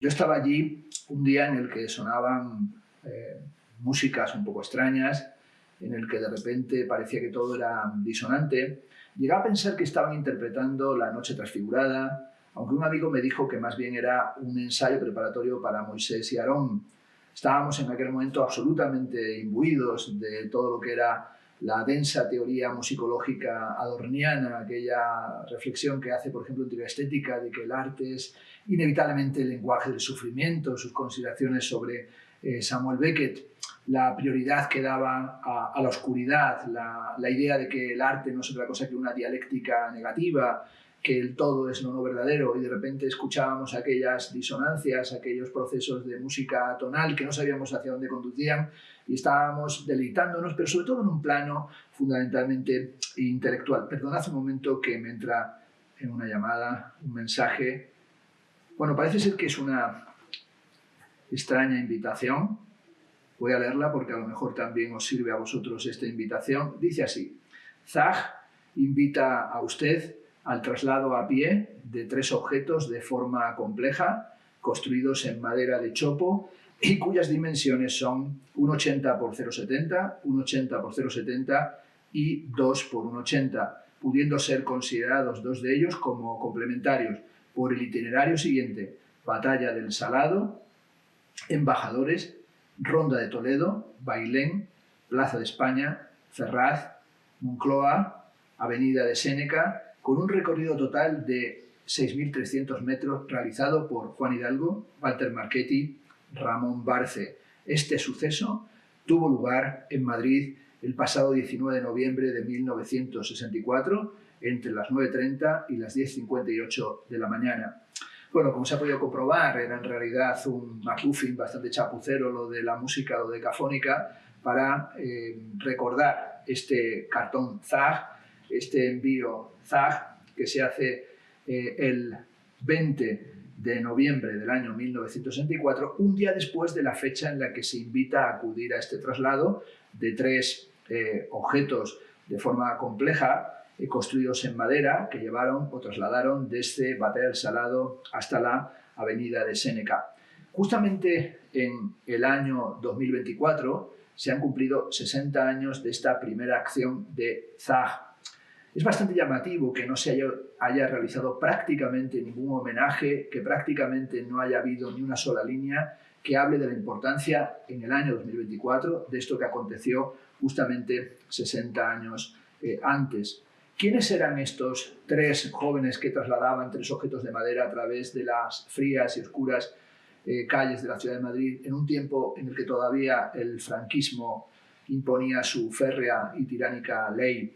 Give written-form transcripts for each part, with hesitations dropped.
Yo estaba allí un día en el que sonaban músicas un poco extrañas, en el que de repente parecía que todo era disonante. Llegué a pensar que estaban interpretando La Noche Transfigurada, aunque un amigo me dijo que más bien era un ensayo preparatorio para Moisés y Aarón. Estábamos en aquel momento absolutamente imbuidos de todo lo que era la densa teoría musicológica adorniana, aquella reflexión que hace, por ejemplo, en teoría estética, de que el arte es inevitablemente el lenguaje del sufrimiento, sus consideraciones sobre Samuel Beckett, la prioridad que daba a la oscuridad, la idea de que el arte no es otra cosa que una dialéctica negativa, que el todo es no verdadero, y de repente escuchábamos aquellas disonancias, aquellos procesos de música tonal que no sabíamos hacia dónde conducían y estábamos deleitándonos, pero sobre todo en un plano fundamentalmente intelectual. Perdonad un momento que me entra en una llamada, un mensaje. Bueno, parece ser que es una extraña invitación. Voy a leerla porque a lo mejor también os sirve a vosotros esta invitación. Dice así: Zag invita a usted al traslado a pie de 3 objetos de forma compleja, construidos en madera de chopo y cuyas dimensiones son 1,80 por 0,70, 1,80 por 0,70 y 2 por 1,80, pudiendo ser considerados 2 de ellos como complementarios por el itinerario siguiente: Batalla del Salado, Embajadores, Ronda de Toledo, Bailén, Plaza de España, Ferraz, Moncloa, Avenida de Séneca, con un recorrido total de 6.300 metros realizado por Juan Hidalgo, Walter Marchetti, Ramón Barce. Este suceso tuvo lugar en Madrid el pasado 19 de noviembre de 1964, entre las 9:30 y las 10:58 de la mañana. Bueno, como se ha podido comprobar, era en realidad un MacGuffin bastante chapucero lo de la música dodecafónica para recordar este cartón Zag, este envío Zag, que se hace el 20 de noviembre del año 1964, un día después de la fecha en la que se invita a acudir a este traslado de 3 objetos de forma compleja, construidos en madera, que llevaron o trasladaron desde Batalla del Salado hasta la Avenida de Séneca. Justamente en el año 2024 se han cumplido 60 años de esta primera acción de Zag. Es bastante llamativo que no se haya realizado prácticamente ningún homenaje, que prácticamente no haya habido ni una sola línea que hable de la importancia en el año 2024 de esto que aconteció justamente 60 años antes. ¿Quiénes eran estos 3 jóvenes que trasladaban 3 objetos de madera a través de las frías y oscuras calles de la ciudad de Madrid en un tiempo en el que todavía el franquismo imponía su férrea y tiránica ley?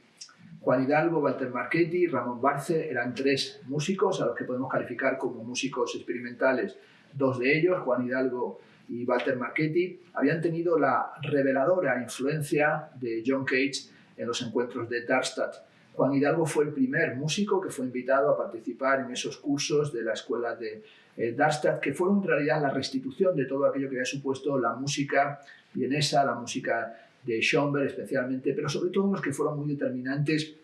Juan Hidalgo, Walter Marchetti, Ramón Barce eran 3 músicos a los que podemos calificar como músicos experimentales. 2 de ellos, Juan Hidalgo y Walter Marchetti, habían tenido la reveladora influencia de John Cage en los encuentros de Darmstadt. Juan Hidalgo fue el primer músico que fue invitado a participar en esos cursos de la escuela de Darmstadt, que fueron en realidad la restitución de todo aquello que había supuesto la música vienesa, la música de Schoenberg especialmente, pero sobre todo los que fueron muy determinantes: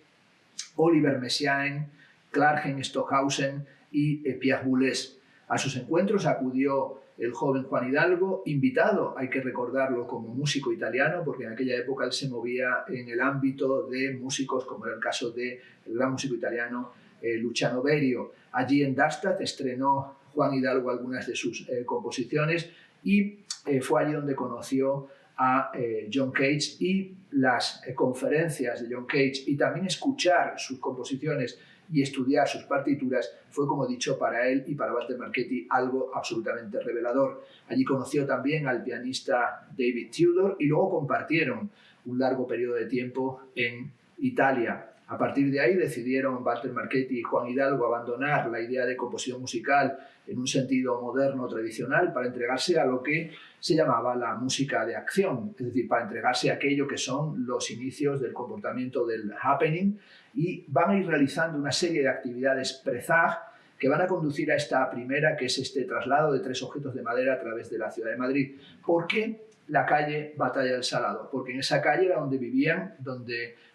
Oliver Messiaen, Clarence Stockhausen y Pierre Boulez. A sus encuentros acudió el joven Juan Hidalgo, invitado, hay que recordarlo, como músico italiano, porque en aquella época él se movía en el ámbito de músicos, como era el caso del gran músico italiano Luciano Berio. Allí en Darmstadt estrenó Juan Hidalgo algunas de sus composiciones y fue allí donde conoció a John Cage, y las conferencias de John Cage y también escuchar sus composiciones y estudiar sus partituras fue, como he dicho, para él y para Walter Marchetti algo absolutamente revelador. Allí conoció también al pianista David Tudor y luego compartieron un largo periodo de tiempo en Italia. A partir de ahí decidieron Walter Marchetti y Juan Hidalgo abandonar la idea de composición musical en un sentido moderno tradicional para entregarse a lo que se llamaba la música de acción, es decir, para entregarse a aquello que son los inicios del comportamiento del happening, y van a ir realizando una serie de actividades pre-Zag que van a conducir a esta primera, que es este traslado de 3 objetos de madera a través de la ciudad de Madrid. ¿Por qué la calle Batalla del Salado? Porque en esa calle era donde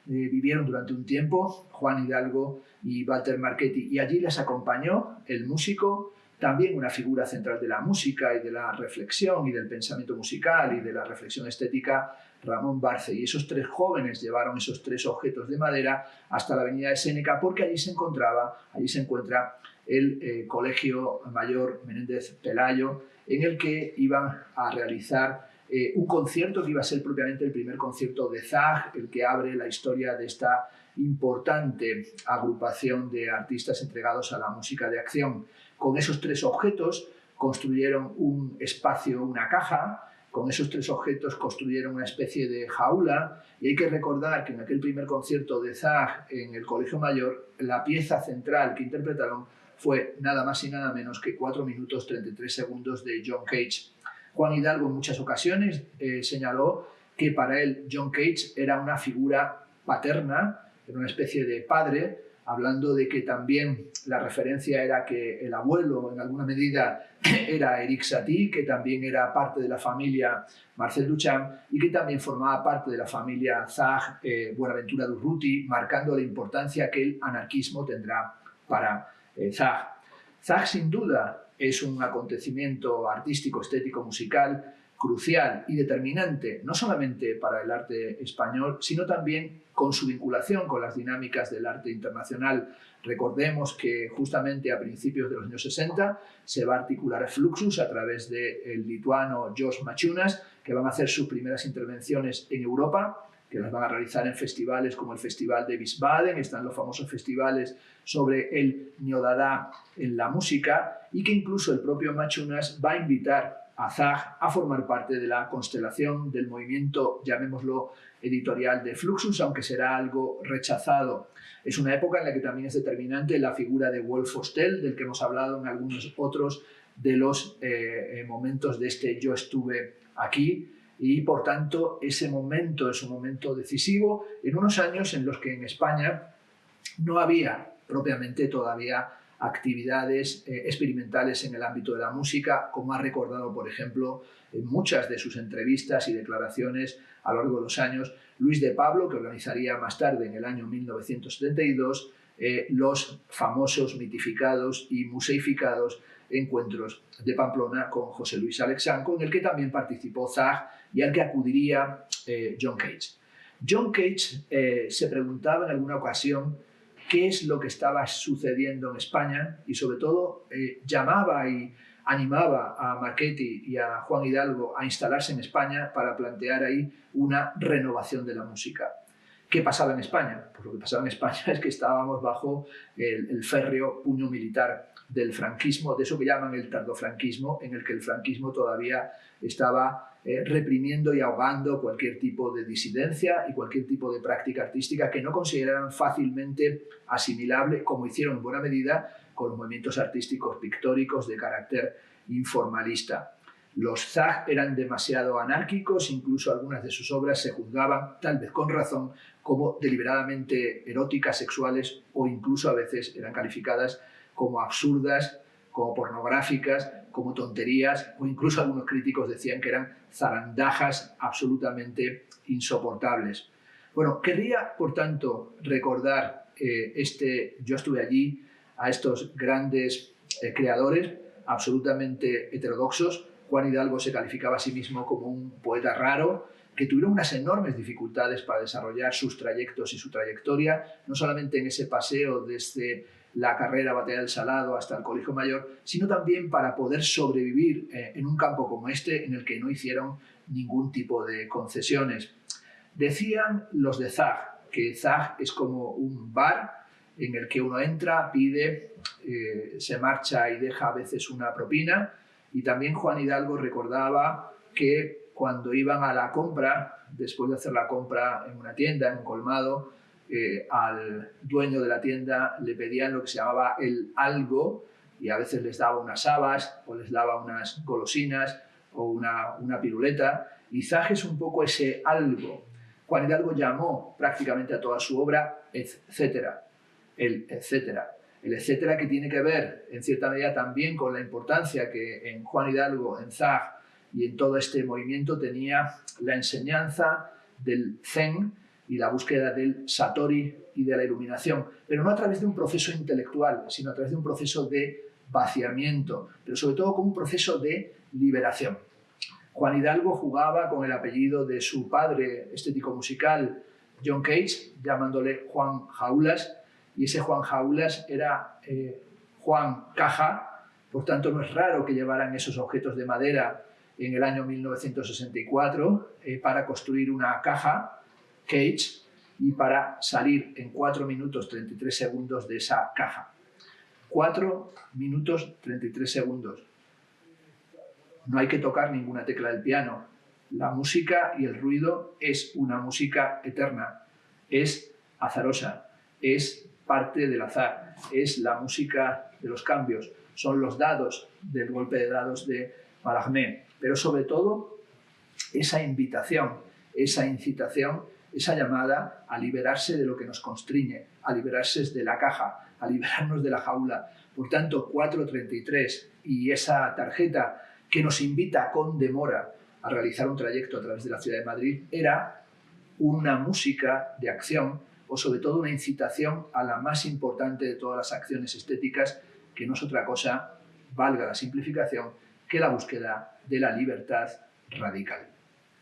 vivieron durante un tiempo Juan Hidalgo y Walter Marchetti, y allí les acompañó el músico también una figura central de la música y de la reflexión y del pensamiento musical y de la reflexión estética, Ramón Barce. Y esos tres jóvenes llevaron esos tres objetos de madera hasta la avenida de Séneca, porque allí se encuentra el Colegio Mayor Menéndez Pelayo, en el que iban a realizar un concierto que iba a ser propiamente el primer concierto de Zag, el que abre la historia de esta importante agrupación de artistas entregados a la música de acción. Con esos tres objetos construyeron un espacio, una caja. Con esos tres objetos construyeron una especie de jaula, y hay que recordar que en aquel primer concierto de Zag en el Colegio Mayor, la pieza central que interpretaron fue nada más y nada menos que 4 minutos 33 segundos de John Cage. Juan Hidalgo en muchas ocasiones señaló que para él John Cage era una figura paterna, era una especie de padre, hablando de que también la referencia era que el abuelo, en alguna medida, era Erik Satie, que también era parte de la familia Marcel Duchamp y que también formaba parte de la familia Zag, Buenaventura Durruti, marcando la importancia que el anarquismo tendrá para Zag. Zag, sin duda, es un acontecimiento artístico, estético, musical crucial y determinante, no solamente para el arte español, sino también con su vinculación con las dinámicas del arte internacional. Recordemos que justamente a principios de los años 60 se va a articular Fluxus a través del lituano Jos Mačiūnas, que van a hacer sus primeras intervenciones en Europa, que las van a realizar en festivales como el Festival de Wiesbaden, están los famosos festivales sobre el neodada en la música, y que incluso el propio Mačiūnas va a invitar a Zag a formar parte de la constelación del movimiento, llamémoslo, editorial de Fluxus, aunque será algo rechazado. Es una época en la que también es determinante la figura de Wolf Hostel, del que hemos hablado en algunos otros de los momentos de este Yo estuve aquí, y por tanto ese momento es un momento decisivo en unos años en los que en España no había propiamente todavía actividades experimentales en el ámbito de la música, como ha recordado, por ejemplo, en muchas de sus entrevistas y declaraciones a lo largo de los años, Luis de Pablo, que organizaría más tarde, en el año 1972, los famosos, mitificados y museificados encuentros de Pamplona con José Luis Alexanco, en el que también participó Zag y al que acudiría John Cage. John Cage se preguntaba en alguna ocasión qué es lo que estaba sucediendo en España y sobre todo llamaba y animaba a Marchetti y a Juan Hidalgo a instalarse en España para plantear ahí una renovación de la música. ¿Qué pasaba en España? Pues lo que pasaba en España es que estábamos bajo el férreo puño militar del franquismo, de eso que llaman el tardofranquismo, en el que el franquismo todavía estaba reprimiendo y ahogando cualquier tipo de disidencia y cualquier tipo de práctica artística que no consideraran fácilmente asimilable, como hicieron en buena medida con los movimientos artísticos pictóricos de carácter informalista. Los Zag eran demasiado anárquicos, incluso algunas de sus obras se juzgaban, tal vez con razón, como deliberadamente eróticas, sexuales, o incluso a veces eran calificadas como absurdas, como pornográficas, como tonterías, o incluso algunos críticos decían que eran zarandajas absolutamente insoportables. Bueno, querría, por tanto, recordar Yo estuve allí, a estos grandes creadores absolutamente heterodoxos. Juan Hidalgo se calificaba a sí mismo como un poeta raro, que tuvieron unas enormes dificultades para desarrollar sus trayectos y su trayectoria, no solamente en ese paseo desde la carrera Batalla del Salado hasta el Colegio Mayor, sino también para poder sobrevivir en un campo como este, en el que no hicieron ningún tipo de concesiones. Decían los de Zag que Zag es como un bar en el que uno entra, pide, se marcha y deja a veces una propina. Y también Juan Hidalgo recordaba que cuando iban a la compra, después de hacer la compra en una tienda, en un colmado, al dueño de la tienda le pedían lo que se llamaba el algo, y a veces les daba unas habas o les daba unas golosinas o una piruleta, y Zag es un poco ese algo. Juan Hidalgo llamó prácticamente a toda su obra etcétera, el etcétera. El etcétera que tiene que ver, en cierta medida, también con la importancia que en Juan Hidalgo, en Zag y en todo este movimiento tenía la enseñanza del Zen y la búsqueda del Satori y de la iluminación, pero no a través de un proceso intelectual, sino a través de un proceso de vaciamiento, pero sobre todo como un proceso de liberación. Juan Hidalgo jugaba con el apellido de su padre estético musical, John Cage, llamándole Juan Jaulas, y ese Juan Jaulas era Juan Caja, por tanto no es raro que llevaran esos objetos de madera en el año 1964 para construir una caja, Cage, y para salir en 4 minutos 33 segundos de esa caja. 4 minutos 33 segundos. No hay que tocar ninguna tecla del piano. La música y el ruido es una música eterna, es azarosa, es parte del azar, es la música de los cambios, son los dados del golpe de dados de Mallarmé, pero sobre todo esa invitación, esa incitación, esa llamada a liberarse de lo que nos constriñe, a liberarse de la caja, a liberarnos de la jaula. Por tanto, 4:33 y esa tarjeta que nos invita con demora a realizar un trayecto a través de la ciudad de Madrid era una música de acción o sobre todo una incitación a la más importante de todas las acciones estéticas, que no es otra cosa, valga la simplificación, que la búsqueda de la libertad radical.